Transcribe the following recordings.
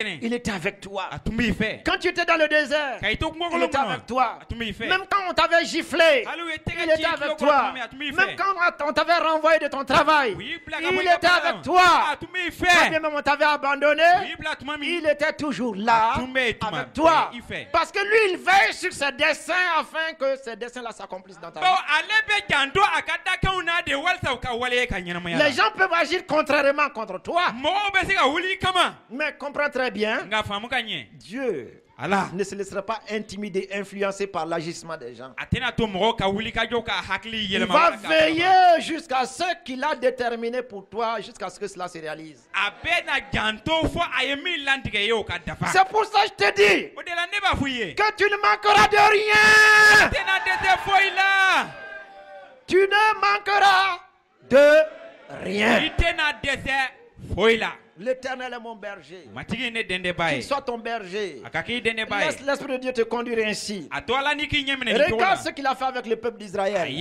Il était avec toi. Atumbi ife. Quand tu étais dans le désert, Kaito il ngongolo était avec toi. Atumbi ife. Même quand on t'avait giflé, il était avec toi. Même quand on t'avait renvoyé de ton travail, il était avec toi. Quand bien même on t'avait abandonné, il était toujours là avec toi. Parce que lui, il veille sur ses desseins afin que ces desseins-là s'accomplissent dans ta vie. Les gens peuvent agir contrairement contre toi. Mais comprends très bien, Dieu ne se laissera pas intimider, influencer par l'agissement des gens. Il va veiller jusqu'à ce qu'il a déterminé pour toi, jusqu'à ce que cela se réalise. C'est pour ça que je te dis que tu ne manqueras de rien. Tu ne manqueras de rien. L'Éternel est mon berger. Qu'il soit ton berger. Laisse l'Esprit de Dieu te conduire ainsi. Regarde ce qu'il a fait avec le peuple d'Israël.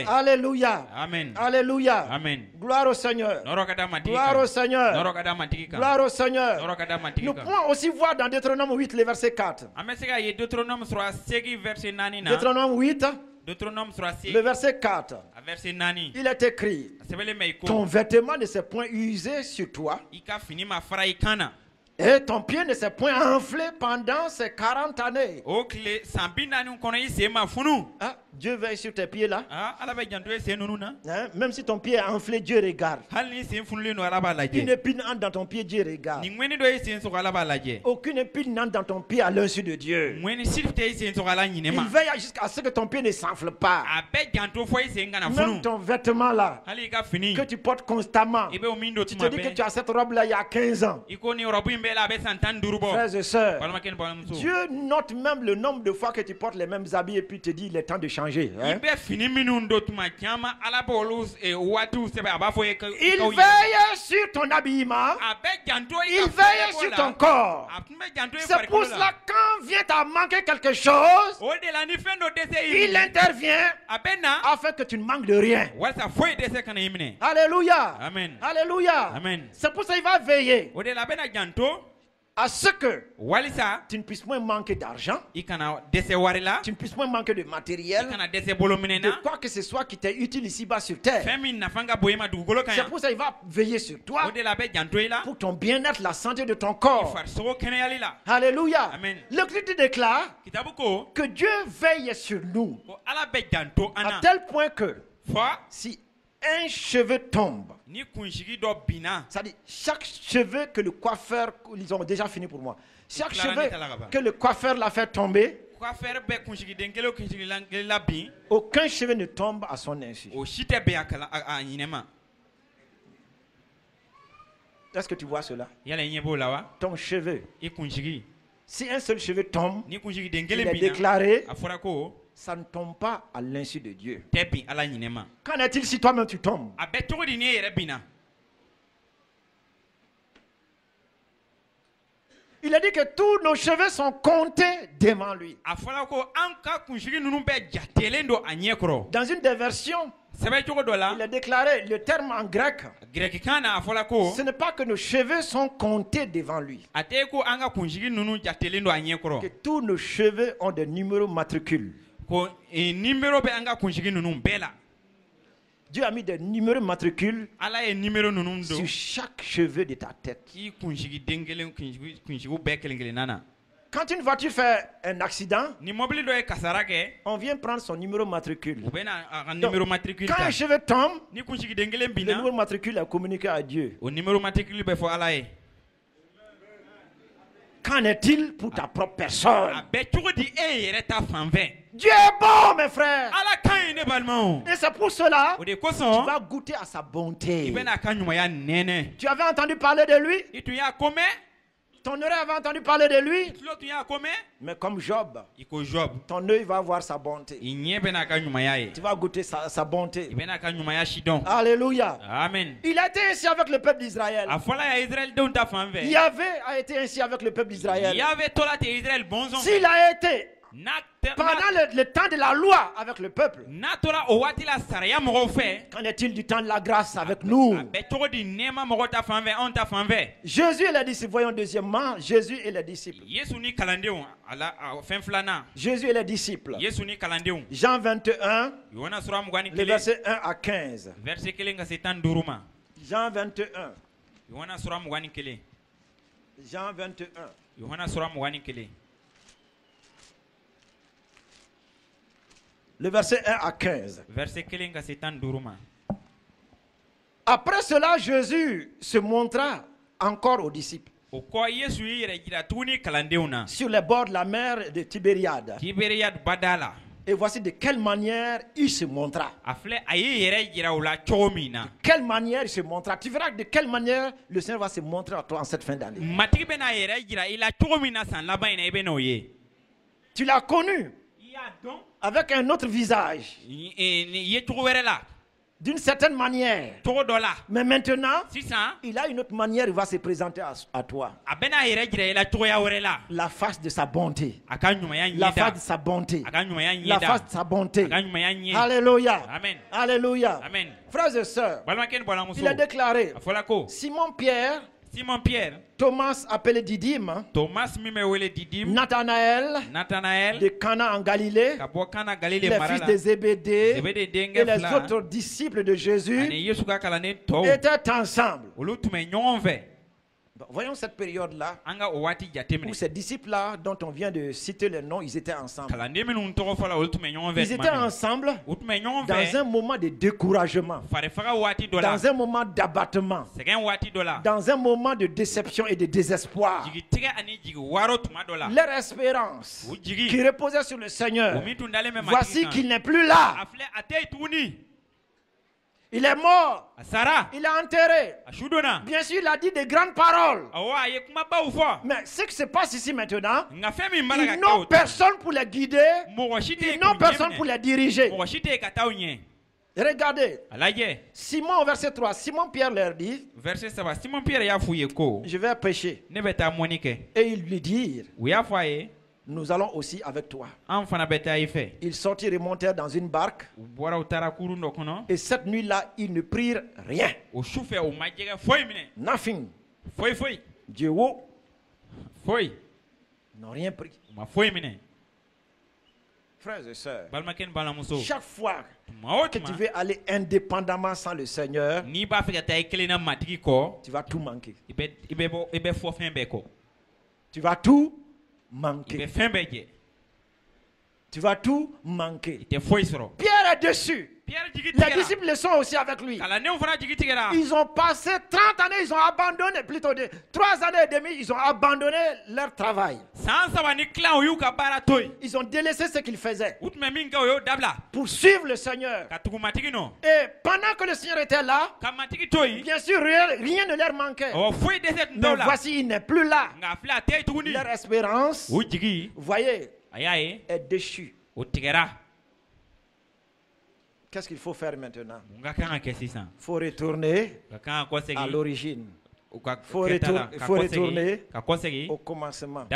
Alléluia. Amen. Alléluia. Amen. Gloire au Seigneur. Gloire au Seigneur. Gloire au Seigneur. Nous pouvons aussi voir dans Deutéronome 8, le verset 4. Deutéronome 8. Le verset 4. Il est écrit: ton vêtement ne s'est point usé sur toi, et ton pied ne s'est point enflé pendant ces 40 années. Ah, Dieu veille sur tes pieds là. Hein? Même si ton pied est enflé, Dieu regarde. Une épine entre dans ton pied, Dieu regarde. Aucune épine n'entre dans ton pied à l'insu de Dieu. Il veille jusqu'à ce que ton pied ne s'enfle pas. Même ton vêtement là, que tu portes constamment. Tu te dis que tu as cette robe là il y a 15 ans. Frères et sœurs, Dieu note même le nombre de fois que tu portes les mêmes habits et puis te dit il est temps de changer. Hein? Il veille sur ton habillement. Il veille sur ton corps. C'est pour cela quand vient à manquer quelque chose, il intervient afin que tu ne manques de rien. Alléluia. Amen. Alléluia. Amen. C'est pour ça qu'il va veiller à ce que tu ne puisses moins manquer d'argent, tu ne puisses moins manquer de matériel, de quoi que ce soit qui t'est utile ici-bas sur terre. C'est pour ça qu'il va veiller sur toi, pour ton bien-être, la santé de ton corps. Alléluia. Amen. Le Christ déclare que Dieu veille sur nous à tel point que si un cheveu tombe, c'est-à-dire chaque cheveu que le coiffeur, ils ont déjà fini pour moi, chaque cheveu que le coiffeur l'a fait tomber, aucun cheveu ne tombe à son insu. Est-ce que tu vois cela? Ton cheveu, si un seul cheveu tombe, il est déclaré, ça ne tombe pas à l'insu de Dieu. Qu'en est-il si toi-même tu tombes? Il a dit que tous nos cheveux sont comptés devant lui. Dans une des versions, il a déclaré le terme en grec. Ce n'est pas que nos cheveux sont comptés devant lui. Que tous nos cheveux ont des numéros matricules. Dieu a mis des numéros matricules sur chaque cheveu de ta tête. Quand une voiture fait un accident, on vient prendre son numéro matricule. Donc, quand un cheveu tombe, le numéro matricule est communiqué à Dieu. Qu'en est-il pour ta propre personne? Dieu est bon, mes frères. Et c'est pour cela que tu vas goûter à sa bonté. Tu avais entendu parler de lui? Ton oreille avait entendu parler de lui? Mais comme Job, ton œil va voir sa bonté. Tu vas goûter sa bonté. Alléluia. Amen. Il a été ainsi avec le peuple d'Israël. Yahvé a été ainsi avec le peuple d'Israël. S'il a été Pendant le temps de la loi avec le peuple. Qu'en est-il du temps de la grâce avec nous? Jésus et les disciples. Voyons deuxièmement, Jésus et les disciples. Jésus et les disciples. Jean 21, le verset 1 à 15. Jean 21. Jean 21. Le verset 1 à 15. Après cela, Jésus se montra encore aux disciples sur les bords de la mer de Tibériade. Et voici de quelle manière il se montra. De quelle manière il se montra. Tu verras de quelle manière le Seigneur va se montrer à toi en cette fin d'année. Tu l'as connu avec un autre visage, d'une certaine manière. Mais maintenant, il a une autre manière, il va se présenter à toi. La face de sa bonté. La face de sa bonté. La face de sa bonté. Alléluia. Amen. Alléluia. Amen. Frères et sœurs, il a déclaré, Simon Pierre, Thomas appelé Didyme, Nathanaël de Cana en Galilée, les fils de Zébédée et les autres disciples de Jésus étaient ensemble. Voyons cette période-là où ces disciples-là dont on vient de citer les noms, ils étaient ensemble. Ils étaient ensemble dans un moment de découragement, dans un moment d'abattement, dans un moment de déception et de désespoir. Leur espérance qui reposait sur le Seigneur, voici qu'il n'est plus là. Il est mort. Il est enterré. Bien sûr, il a dit de grandes paroles. Mais ce qui se passe ici maintenant, ils n'ont personne pour les guider. Ils n'ont personne pour les diriger. Regardez. Simon au verset 3. Simon Pierre leur dit, je vais pécher. Et ils lui dirent, nous allons aussi avec toi. Ils sortirent et montèrent dans une barque. Et cette nuit-là, ils ne prirent rien. Nothing. Dieu, n'ont rien pris. Frères et sœurs, chaque fois que tu veux aller indépendamment sans le Seigneur, tu vas tout manquer. Tu vas tout manquer. Tu vas tout manquer. Pierre est dessus. Les disciples le sont aussi avec lui. Ils ont passé 30 années, ils ont abandonné, plutôt 3 années et demie, ils ont abandonné leur travail. Ils ont délaissé ce qu'ils faisaient pour suivre le Seigneur. Et pendant que le Seigneur était là, bien sûr, rien ne leur manquait. Mais voici, il n'est plus là. Leur espérance, vous voyez, est déchue. Qu'est-ce qu'il faut faire maintenant? Il faut retourner à l'origine. Il faut retourner au commencement.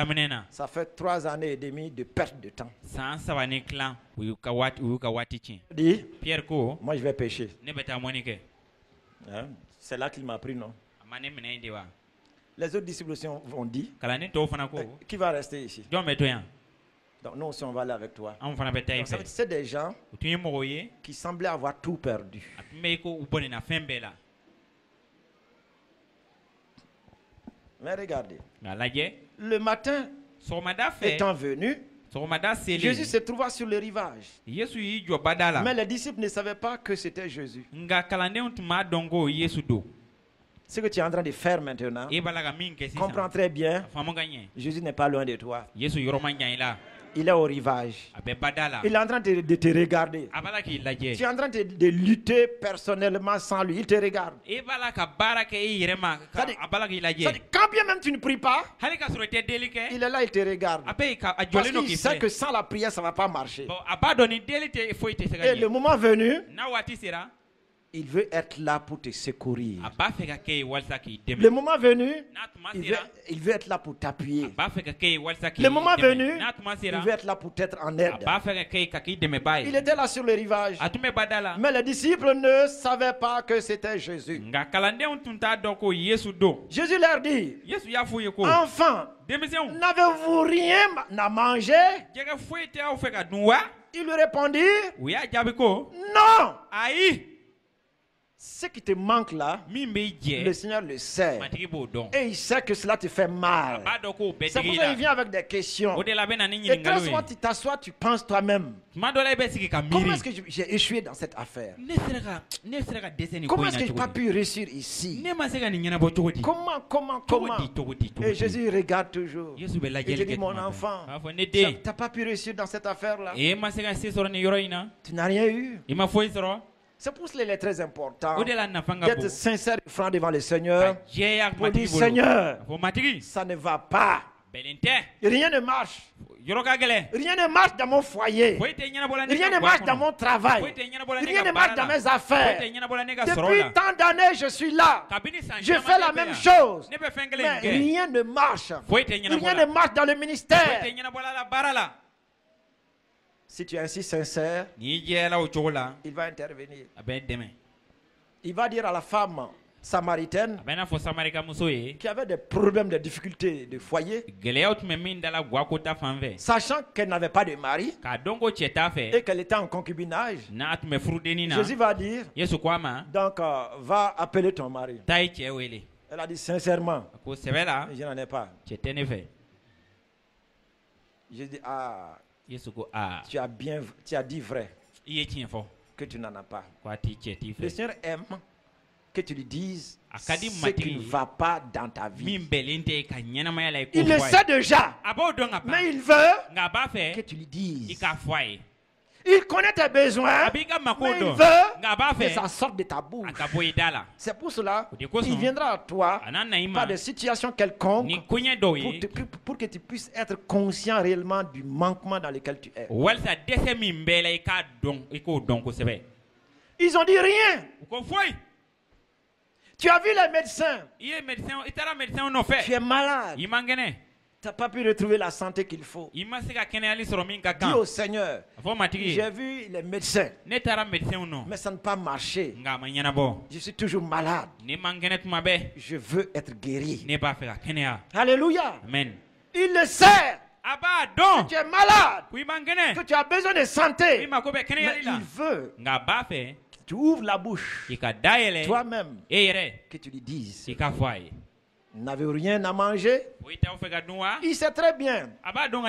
Ça fait 3 années et demie de perte de temps. Dis, moi je vais pécher. Hein? C'est là qu'il m'a pris, non? Les autres disciples aussi ont dit, qui va rester ici? Donc nous aussi on va aller avec toi. C'est des gens qui semblaient avoir tout perdu. Mais regardez, le matin étant venu, Jésus se trouva sur le rivage. Mais les disciples ne savaient pas que c'était Jésus. Ce que tu es en train de faire maintenant, comprends très bien, Jésus n'est pas loin de toi. Il est au rivage. Il est en train de te regarder. Tu es en train de lutter personnellement sans lui. Il te regarde. Quand bien même tu ne pries pas, il est là, il te regarde. Parce qu'il sait que sans la prière, ça ne va pas marcher. Et le moment venu, il veut être là pour te secourir. Le moment venu, il veut être là pour t'appuyer. Le moment venu, il veut être là pour t'être en aide. Il était là sur le rivage. Mais les disciples ne savaient pas que c'était Jésus. Jésus leur dit, enfants, n'avez-vous rien à manger? Ils lui répondirent, non. Ce qui te manque là, le Seigneur le sait. Et il sait que cela te fait mal. C'est pour ça qu'il vient avec des questions. Et très souvent tu t'assois, tu penses toi-même, comment est-ce que j'ai échoué dans cette affaire? Comment est-ce que je n'ai pas pu réussir ici? Comment? Et Jésus regarde toujours. Il te dit, mon enfant, tu n'as pas pu réussir dans cette affaire-là. Tu n'as rien eu. C'est pour cela qu'il est très important d'être sincère et franc devant le Seigneur pour dire, Seigneur, ça ne va pas. Rien ne marche. Rien ne marche dans mon foyer. Rien ne marche dans mon travail. Rien ne marche dans mes affaires. Depuis tant d'années, je suis là. Je fais la même chose. Mais rien ne marche. Rien ne marche dans le ministère. Si tu es ainsi sincère, il va intervenir. Il va dire à la femme samaritaine qui avait des problèmes, des difficultés de foyer, sachant qu'elle n'avait pas de mari et qu'elle était en concubinage, Jésus va dire, donc va appeler ton mari. Elle a dit sincèrement, je n'en ai pas. Jésus dit, tu as dit vrai que tu n'en as pas. Le Seigneur aime que tu lui dises ce qui ne va pas dans ta vie. Il le sait déjà, mais il veut que tu lui dises. Il connaît tes besoins, mais il veut que ça sorte de ta bouche. C'est pour cela qu'il viendra à toi par des situations quelconques pour que tu puisses être conscient réellement du manquement dans lequel tu es. Ils ont dit rien. Tu as vu les médecins. Tu es malade. Tu n'as pas pu retrouver la santé qu'il faut. Dis au Seigneur, j'ai vu les médecins, mais ça n'a pas marché. Je suis toujours malade. Je veux être guéri. Alléluia. Amen. Il le sait. Que tu es malade, que tu as besoin de santé, mais il veut que tu ouvres la bouche toi-même, que tu lui dises. N'avez rien à manger. Il sait très bien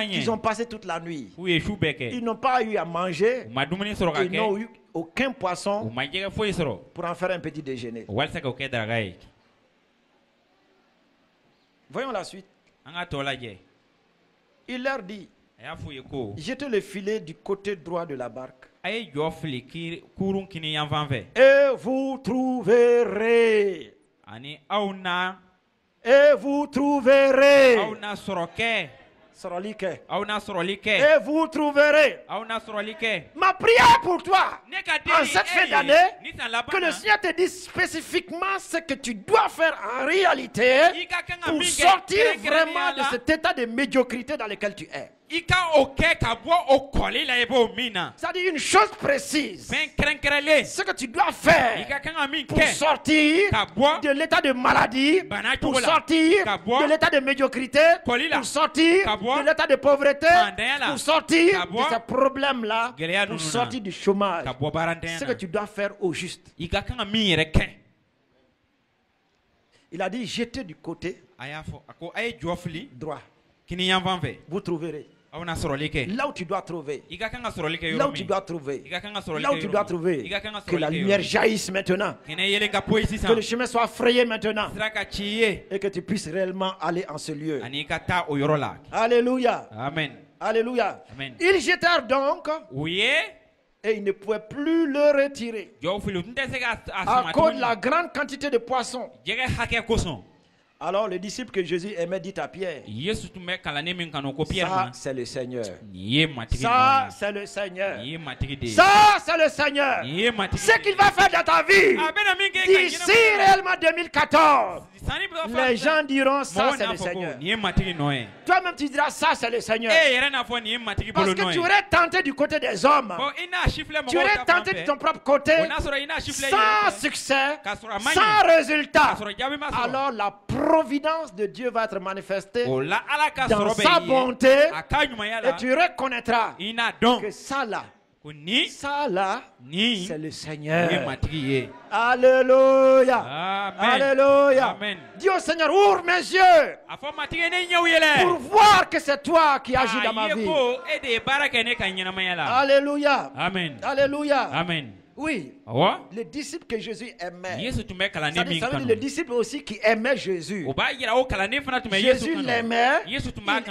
qu'ils ont passé toute la nuit. Ils n'ont pas eu à manger. Ils n'ont eu aucun poisson pour en faire un petit déjeuner. Voyons la suite. Il leur dit, jetez le filet du côté droit de la barque et vous trouverez. Et vous trouverez. Et vous trouverez. Ma prière pour toi en cette fin d'année, que le Seigneur te dise spécifiquement ce que tu dois faire en réalité pour sortir vraiment de cet état de médiocrité dans lequel tu es. C'est-à-dire une chose précise. Ce que tu dois faire pour sortir de l'état de maladie, pour sortir de l'état de médiocrité, pour sortir de l'état de pauvreté, pour sortir de ces problèmes-là, pour sortir du chômage. Ce que tu dois faire au juste. Il a dit jetez du côté droit. Vous trouverez. Là où tu dois trouver. Là où tu dois trouver. Là où tu dois trouver. Que la lumière jaillisse maintenant. Que le chemin soit frayé maintenant. Et que tu puisses réellement aller en ce lieu. Alléluia. Amen. Alléluia. Amen. Ils jetèrent donc. Et ils ne pouvaient plus le retirer. À cause de la grande quantité de poissons. Alors le disciple que Jésus aimait dit à Pierre, ça c'est le Seigneur. Ça c'est le Seigneur. Ça c'est le Seigneur. Ce qu'il va faire dans ta vie, d'ici réellement 2014, les gens diront ça c'est le Seigneur. Toi-même tu diras ça c'est le Seigneur. Parce que tu aurais tenté du côté des hommes. Tu aurais tenté de ton propre côté, sans succès, sans résultat. Alors la providence de Dieu va être manifestée dans sa bonté et tu reconnaîtras que ça là, c'est le Seigneur. Alléluia. Alléluia. Dis au Seigneur, ouvre mes yeux pour voir que c'est toi qui agis dans ma vie. Alléluia. Amen. Alléluia. Amen. Oui, le disciple que Jésus aimait. Ça veut dire le disciple aussi qui aimait Jésus. Jésus l'aimait, il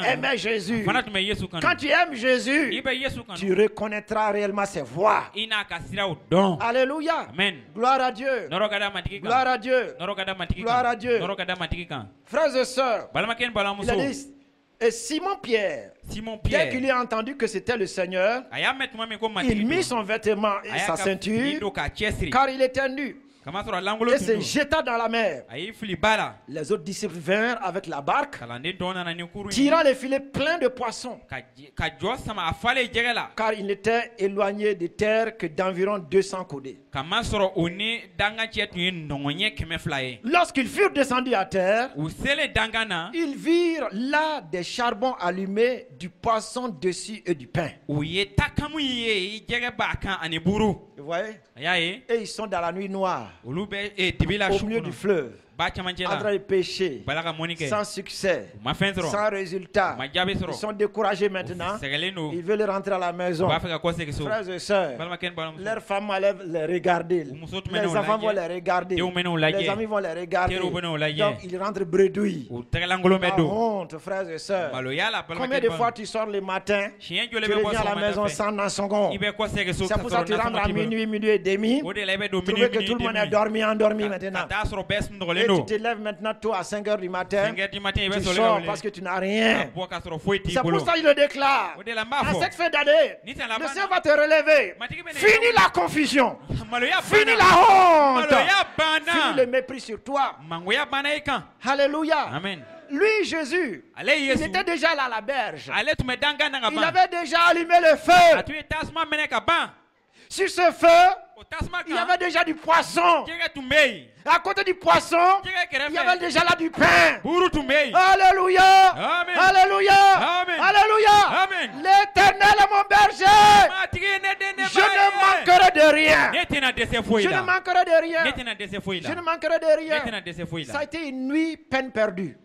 aimait Jésus. Quand tu aimes Jésus, tu reconnaîtras réellement ses voix. Alléluia. Amen. Gloire à Dieu. Gloire à Dieu. Gloire à Dieu. Frères et sœurs, il a dit, et Simon Pierre, dès qu'il a entendu que c'était le Seigneur, il mit son vêtement et sa ceinture, car il était nu, et se jeta dans la mer. Les autres disciples vinrent avec la barque, tirant les filets pleins de poissons, car il n'était éloigné de terre que d'environ 200 coudées. Lorsqu'ils furent descendus à terre, ils virent là des charbons allumés, du poisson dessus et du pain. Vous voyez? Et ils sont dans la nuit noire, au milieu du fleuve, en train de pêcher, sans succès, sans résultat. Ils sont découragés maintenant. Ils veulent rentrer à la maison. Frères et sœurs, leurs femmes vont les regarder, les enfants vont les regarder, les amis vont les regarder. Donc ils rentrent bredouilles. La honte, frères et sœurs. Combien de fois tu sors le matin, tu reviens à la maison sans un second. C'est pour ça que tu rentres à minuit, minuit et demi. Tu veux que tout le monde est endormi maintenant. Et tu te lèves maintenant tôt à 5 h du matin. Tu sors parce que tu n'as rien. C'est pour ça qu'il le déclare. En cette fin d'année, le Seigneur va te relever. Finis la confusion. Finis la honte. Finis le mépris sur toi. Alléluia. Amen. Lui, Jésus, il était déjà là à la berge. Il avait déjà allumé le feu. Sur ce feu, il y avait déjà du poisson. À côté du poisson, il y avait déjà là du pain. Alléluia. Amen. Alléluia. Amen. Alléluia. Amen. L'Éternel est mon berger. Je ne manquerai de rien. Je ne manquerai de rien. Je ne manquerai de rien. Ça a été une nuit peine perdue.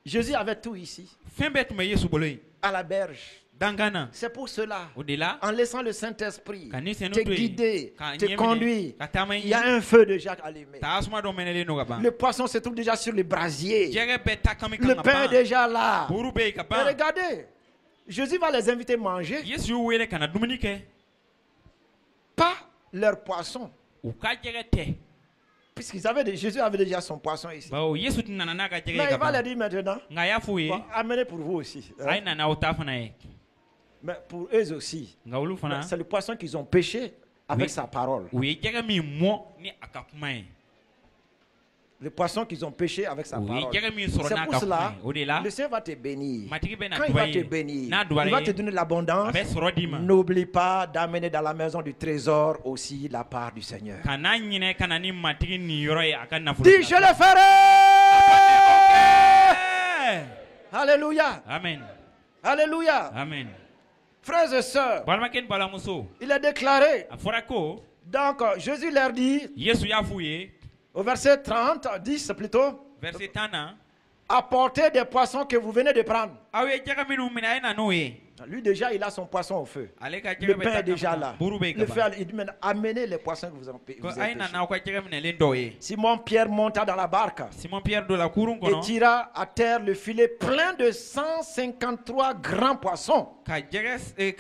Jésus avait tout ici. À la berge. C'est pour cela, en laissant le Saint-Esprit te guider, te conduire, il y a un feu déjà allumé. Le poisson se trouve déjà sur le brasier. Le pain est déjà là. Et regardez, Jésus va les inviter à manger. Pas leur poisson. Jésus avait déjà son poisson ici. Mais il va leur dire maintenant, bon, amenez pour vous aussi. Mais pour eux aussi, c'est le poisson qu'ils ont pêché avec sa parole. Le poisson qu'ils ont pêché avec sa parole. C'est pour cela, le Seigneur va te bénir. Quand il va te bénir, il va te donner l'abondance. N'oublie pas d'amener dans la maison du trésor aussi la part du Seigneur. Dis, je le ferai. Alléluia. Amen. Alléluia. Amen. Frères et sœurs, il est déclaré. Donc Jésus leur dit, au verset 30, 10 plutôt, apportez des poissons que vous venez de prendre. Lui déjà, il a son poisson au feu. Le pain est déjà là. Le feu, il dit, amenez les poissons que vous avez pêchés. Simon Pierre monta dans la barque et tira à terre le filet plein de 153 grands poissons. Et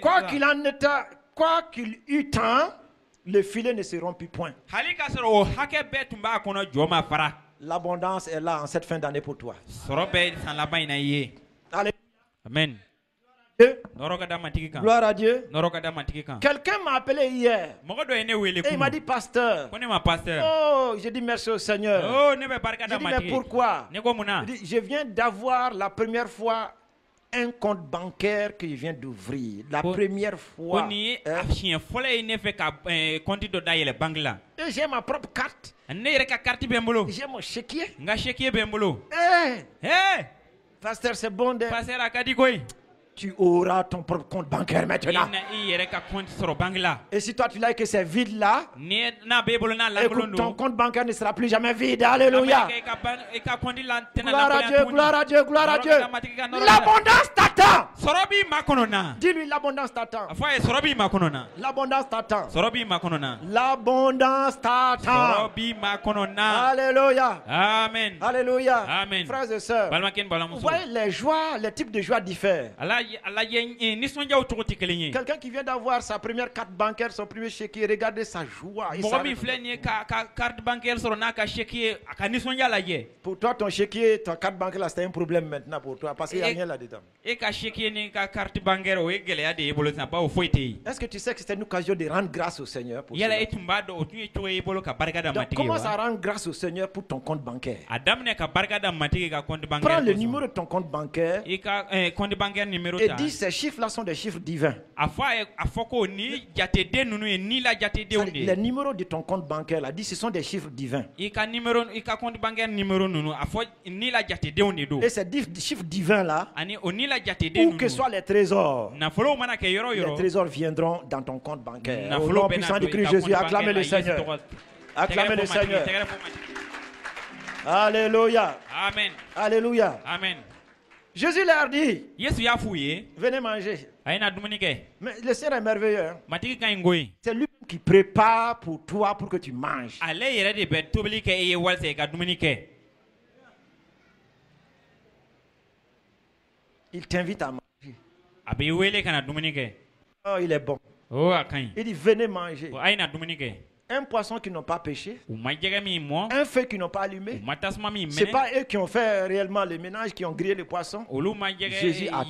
quoi qu'il eût temps, les filets ne seront plus point. L'abondance est là en cette fin d'année pour toi. Allez. Amen. Gloire à Dieu. Quelqu'un m'a appelé hier. Et il m'a dit, pasteur. Oh, j'ai dit merci au Seigneur. J'ai dit, mais pourquoi? Il dit, je viens d'avoir la première fois un compte bancaire que je viens d'ouvrir. La première fois. Et j'ai ma propre carte. J'ai mon chéquier. Pasteur, c'est bon. Tu auras ton propre compte bancaire maintenant. Et si toi tu l'as que c'est vide là, écoute, ton compte bancaire ne sera plus jamais vide. Alléluia. Gloire à Dieu, gloire à Dieu, gloire à Dieu. L'abondance t'attend. Dis-lui, l'abondance t'attend. L'abondance t'attend. L'abondance t'attend. Alléluia. Amen. Alléluia. Amen. Frères et sœurs, vous voyez les joies, les types de joie diffèrent. Quelqu'un qui vient d'avoir sa première carte bancaire, son premier chéquier, regardez sa joie. Pour toi, ton chéquier, ta carte bancaire, là, c'est un problème maintenant pour toi parce qu'il n'y a rien là-dedans. Est-ce que tu sais que c'est une occasion de rendre grâce au Seigneur pour cela? Donc, commence à rendre grâce au Seigneur pour ton compte bancaire. Prends le numéro de ton compte bancaire et dis ces chiffres-là sont des chiffres divins. Les numéros de ton compte bancaire, là, dis ce sont des chiffres divins. Et ces chiffres divins-là, où que soient les trésors viendront dans ton compte bancaire. Au nom puissant du Christ Jésus, acclamez le Seigneur. Acclamez le Seigneur. Alléluia. Amen. Alléluia. Amen. Jésus leur dit, venez manger. Mais le Seigneur est merveilleux. Hein? C'est lui qui prépare pour toi pour que tu manges. Il t'invite à manger. Oh, il est bon. Il dit, venez manger. Un poisson qui n'ont pas pêché, un feu qui n'ont pas allumé. Ce n'est pas eux qui ont fait réellement le ménage, qui ont grillé le poisson. Jésus a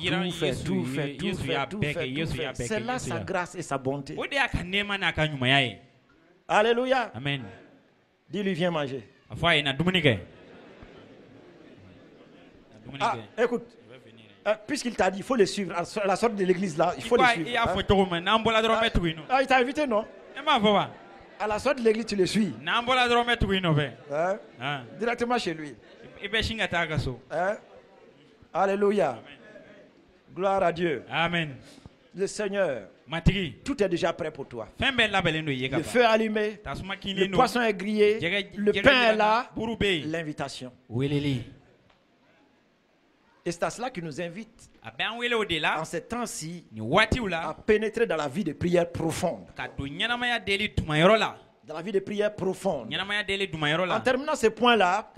tout fait. C'est là sa grâce et sa bonté. Alléluia. Amen. Dis-lui, viens manger. Ah, écoute, puisqu'il t'a dit, il faut le suivre. À la sortie de l'église là, il faut le suivre. Ah, il t'a invité, non? À la sortie de l'église, tu le suis. Hein? Directement chez lui. Hein? Alléluia. Amen. Gloire à Dieu. Amen. Le Seigneur, tout est déjà prêt pour toi. Le feu est allumé, le poisson est grillé, le pain est là, l'invitation. Et c'est à cela qu'il nous invite en ces temps-ci à pénétrer dans la vie de prière profonde. Dans la vie de prière profonde. En terminant ce point-là,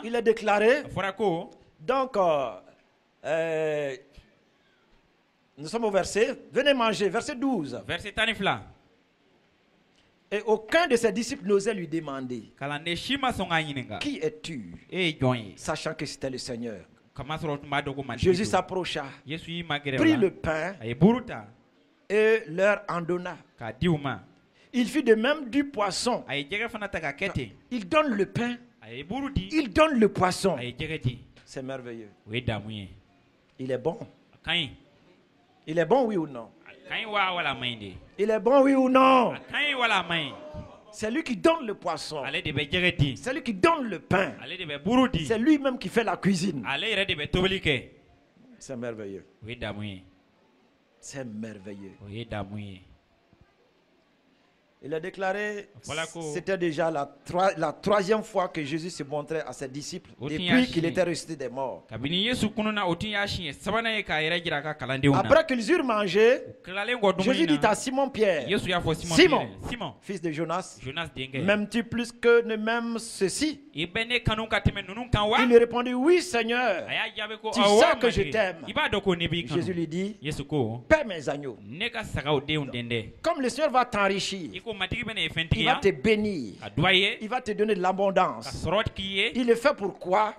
il est déclaré. Donc, nous sommes au verset. Venez manger, verset 12. Et aucun de ses disciples n'osait lui demander, qui es-tu? Sachant que c'était le Seigneur. Jésus s'approcha, prit le pain et leur en donna. Il fit de même du poisson. Il donne le pain, il donne le poisson. C'est merveilleux. Il est bon. Il est bon, oui ou non? Il est bon, oui ou non? C'est lui qui donne le poisson. C'est lui qui donne le pain. C'est lui-même qui fait la cuisine. C'est merveilleux. C'est merveilleux. Il a déclaré, c'était déjà la troisième fois que Jésus se montrait à ses disciples depuis qu'il était ressuscité des morts. Après qu'ils eurent mangé, Jésus dit à Simon-Pierre, Simon, fils de Jonas, m'aimes-tu plus que ne m'aime ceci? Il lui répondit, oui Seigneur, tu sais que je t'aime. Jésus lui dit, paie mes agneaux. Comme le Seigneur va t'enrichir, il va te bénir, il va te donner de l'abondance. Il le fait pourquoi?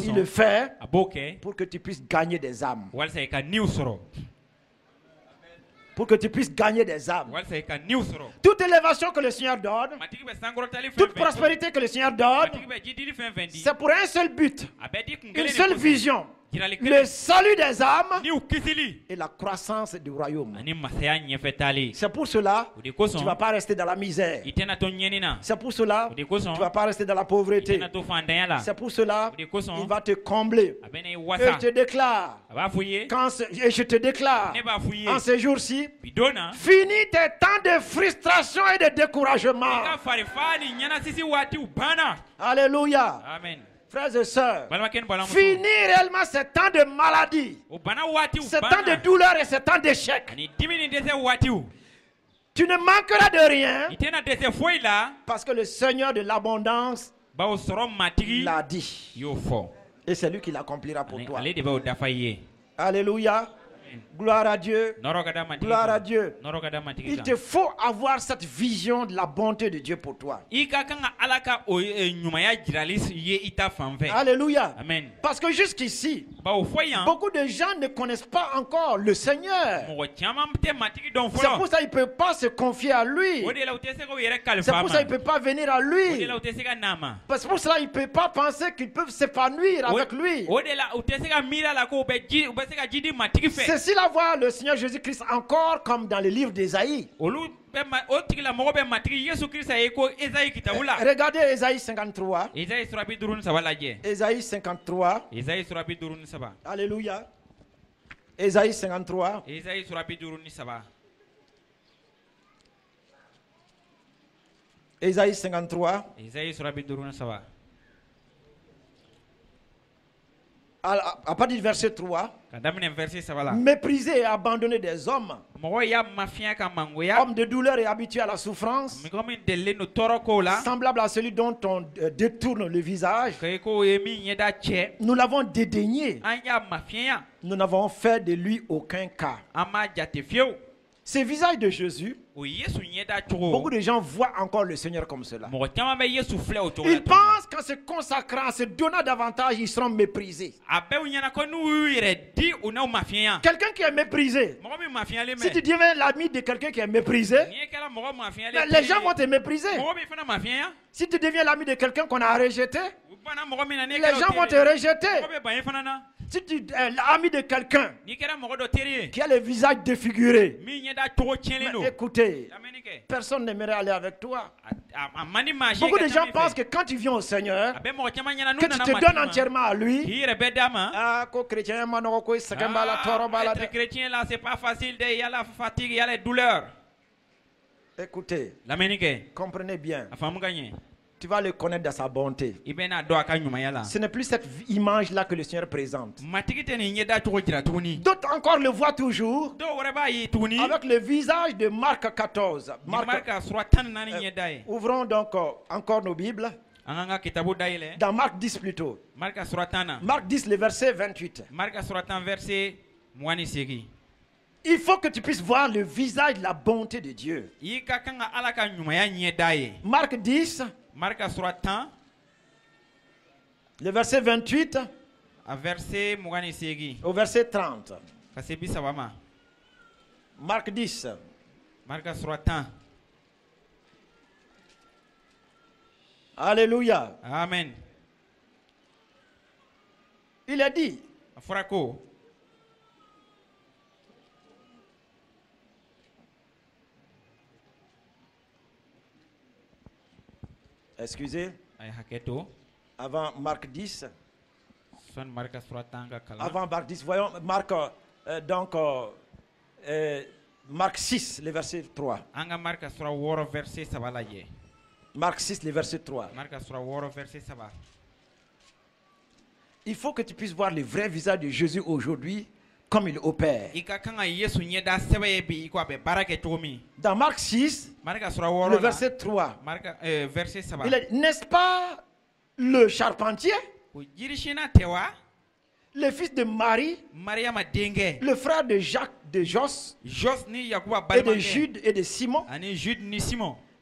Il le fait pour que tu puisses gagner des âmes. Pour que tu puisses gagner des âmes. Toute élévation que le Seigneur donne, toute prospérité que le Seigneur donne, c'est pour un seul but, une seule vision. Le salut des âmes et la croissance du royaume. C'est pour cela que tu ne vas pas rester dans la misère. C'est pour cela que tu ne vas pas rester dans la pauvreté. C'est pour cela qu'il va te combler. Et je te déclare, en ce jour-ci, finis tes temps de frustration et de découragement. Alléluia. Amen. Frères et sœurs, finis réellement ce temps de maladie, ce temps de douleur et ce temps d'échec. Tu ne manqueras de rien parce que le Seigneur de l'abondance l'a dit. Et c'est lui qui l'accomplira pour toi. Alléluia. Gloire à Dieu. Gloire à Dieu. Il te faut avoir cette vision de la bonté de Dieu pour toi. Alléluia. Amen. Parce que jusqu'ici, beaucoup de gens ne connaissent pas encore le Seigneur. C'est pour ça qu'il ne peut pas se confier à lui. C'est pour ça qu'il ne peut pas venir à lui. C'est pour cela qu'il ne peut pas penser qu'ils peuvent s'épanouir avec lui. C'est s'il a voir le Seigneur Jésus-Christ encore comme dans le livre d'Ésaïe. Regardez Ésaïe 53. Ésaïe 53. Alléluia. Ésaïe 53. Ésaïe 53. À partir du verset 3, mépriser et abandonner des hommes, hommes de douleur et habitués à la souffrance, semblable à celui dont on détourne le visage, nous l'avons dédaigné, nous n'avons fait de lui aucun cas. Ce visage de Jésus, beaucoup de gens voient encore le Seigneur comme cela. Ils pensent qu'en se consacrant, en se donnant davantage, ils seront méprisés. Quelqu'un qui est méprisé, si tu deviens l'ami de quelqu'un qui est méprisé, les gens vont te mépriser. Si tu deviens l'ami de quelqu'un qu'on a rejeté, les gens vont te rejeter. Si tu es l'ami de quelqu'un qui a le visage défiguré, écoutez, personne n'aimerait aller avec toi. Beaucoup de gens pensent que quand tu viens au Seigneur, que tu te donnes entièrement à lui. Être chrétien là, c'est pas facile, il y a la fatigue, il y a les douleurs. Écoutez, comprenez bien. Tu vas le connaître dans sa bonté. Ce n'est plus cette image-là que le Seigneur présente. D'autres encore le voient toujours avec le visage de Marc 14. Ouvrons donc encore nos Bibles. Dans Marc 10 plutôt. Marc 10, le verset 28. Il faut que tu puisses voir le visage de la bonté de Dieu. Marc 10. Le verset 28 au verset 30. Marc 10. Alléluia. Amen. Il a dit, excusez, avant Marc 10, avant Marc 10, voyons Marc, Marc 6, le verset 3. Marc 6, le verset 3. Il faut que tu puisses voir le vrai visage de Jésus aujourd'hui, comme il opère. Dans Marc 6, le verset 3, il a dit, n'est-ce pas le charpentier, le fils de Marie, le frère de Jacques, de Jos, et de Jude et de Simon.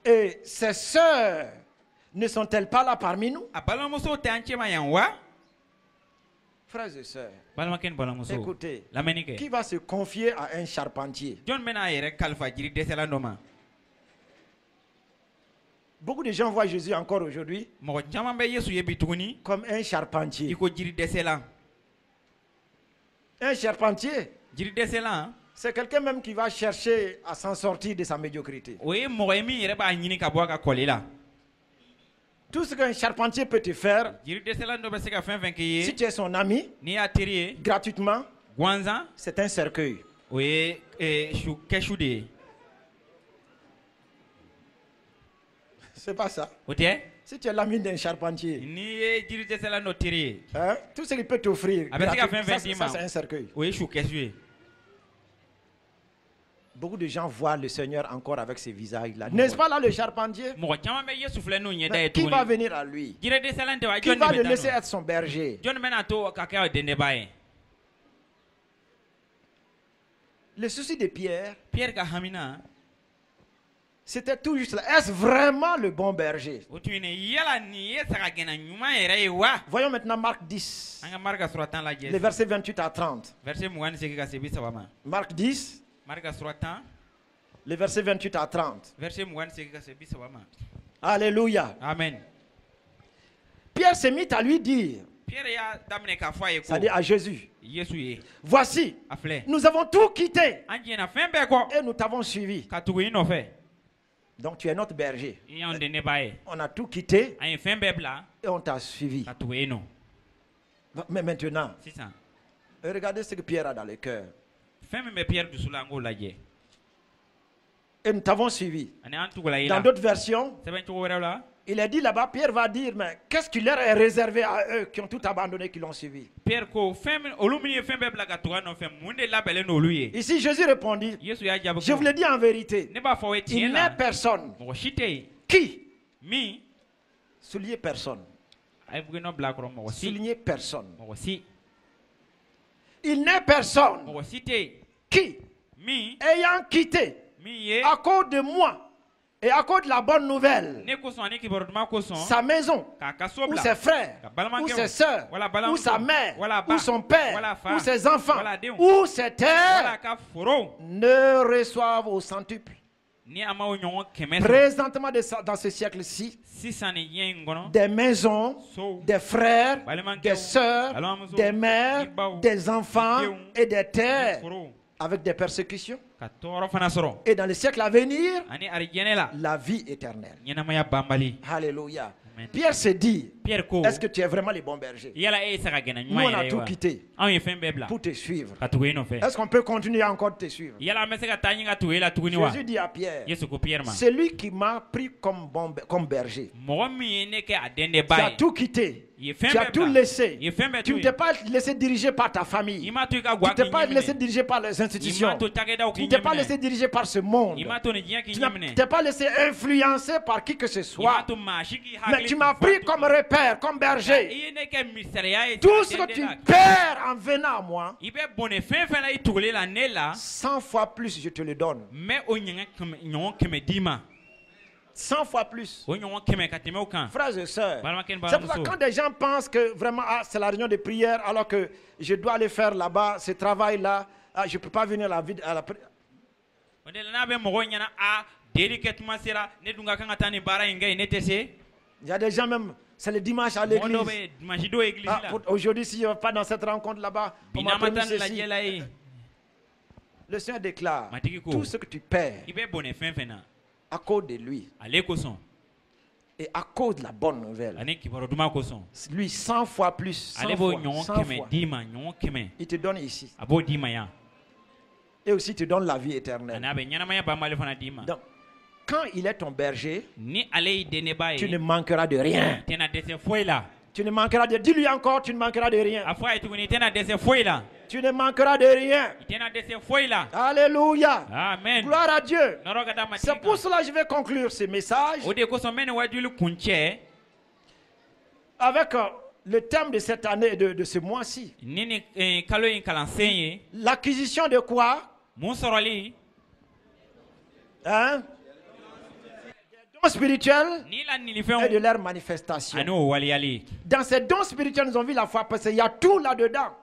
Et ses sœurs ne sont-elles pas là parmi nous? Frères et sœurs, écoutez, qui va se confier à un charpentier? Beaucoup de gens voient Jésus encore aujourd'hui comme un charpentier. Un charpentier, c'est quelqu'un même qui va chercher à s'en sortir de sa médiocrité. Tout ce qu'un charpentier peut te faire, si tu es son ami, gratuitement, c'est un cercueil. C'est pas ça. Si tu es l'ami d'un charpentier, hein, tout ce qu'il peut t'offrir, ça c'est un cercueil. Beaucoup de gens voient le Seigneur encore avec ces visages-là. N'est-ce pas là le charpentier? Mais qui va venir à lui? Qui va le laisser être son berger? Le souci de Pierre, c'était tout juste là. Est-ce vraiment le bon berger? Voyons maintenant Marc 10, les versets 28 à 30. Marc 10, les versets 28 à 30. Alléluia. Amen. Pierre s'est mis à lui dire, c'est-à-dire à Jésus, voici, nous avons tout quitté et nous t'avons suivi. Donc tu es notre berger. On a tout quitté et on t'a suivi. Mais maintenant, regardez ce que Pierre a dans le cœur. Et nous t'avons suivi. Dans d'autres versions, il est dit là-bas, Pierre va dire, mais qu'est-ce qui leur est réservé à eux qui ont tout abandonné, qui l'ont suivi? Ici, Jésus répondit, je vous le dis en vérité, il n'est personne qui, soulignez personne, soulignez personne, il n'est personne qui, ayant quitté à cause de moi et à cause de la bonne nouvelle, sa maison, ou ses frères, ou ses soeurs, ou sa mère, ou son père, ou ses enfants, ou ses terres, ne reçoivent au centuple. Présentement dans ce siècle-ci, des maisons, des frères, des sœurs, des mères, des enfants et des terres avec des persécutions. Et dans le siècle à venir, la vie éternelle. Alléluia. Pierre se dit, est-ce que tu es vraiment le bon berger? Nous on a tout quitté pour te suivre. Est-ce qu'on peut continuer encore de te suivre? Jésus dit à Pierre, c'est lui qui m'a pris comme berger. Tu as tout quitté. Tu as tout laissé. Tu ne t'es pas laissé diriger par ta famille. Tu ne t'es pas laissé diriger par les institutions. Tu ne t'es pas laissé diriger par ce monde. Tu ne t'es pas laissé influencer par qui que ce soit. Mais tu m'as pris comme repère, comme berger. Tout ce que tu perds en venant à moi, 100 fois plus je te le donne. 100 fois plus. Frères et sœurs, c'est pour ça que quand des gens pensent que vraiment c'est la réunion de prière alors que je dois aller faire là-bas ce travail-là, je ne peux pas venir à la prière. Il y a des gens même, c'est le dimanche à l'église. Aujourd'hui, si je ne vais pas dans cette rencontre là-bas, on m'a promis ceci. Le Seigneur déclare, tout ce que tu perds à cause de lui et à cause de la bonne nouvelle, lui 100 fois plus, 100 fois, il te donne ici et aussi il te donne la vie éternelle. Donc quand il est ton berger, tu ne manqueras de rien. Tu ne manqueras de... Dis-lui encore, tu ne manqueras de rien. Tu ne manqueras de rien. Alléluia. Amen. Gloire à Dieu. C'est pour cela que je vais conclure ce message avec le thème de cette année, de ce mois-ci. L'acquisition de quoi? Hein? Des dons spirituels et de leur manifestation. Dans ces dons spirituels, nous avons vu la foi parce qu'il y a tout là-dedans.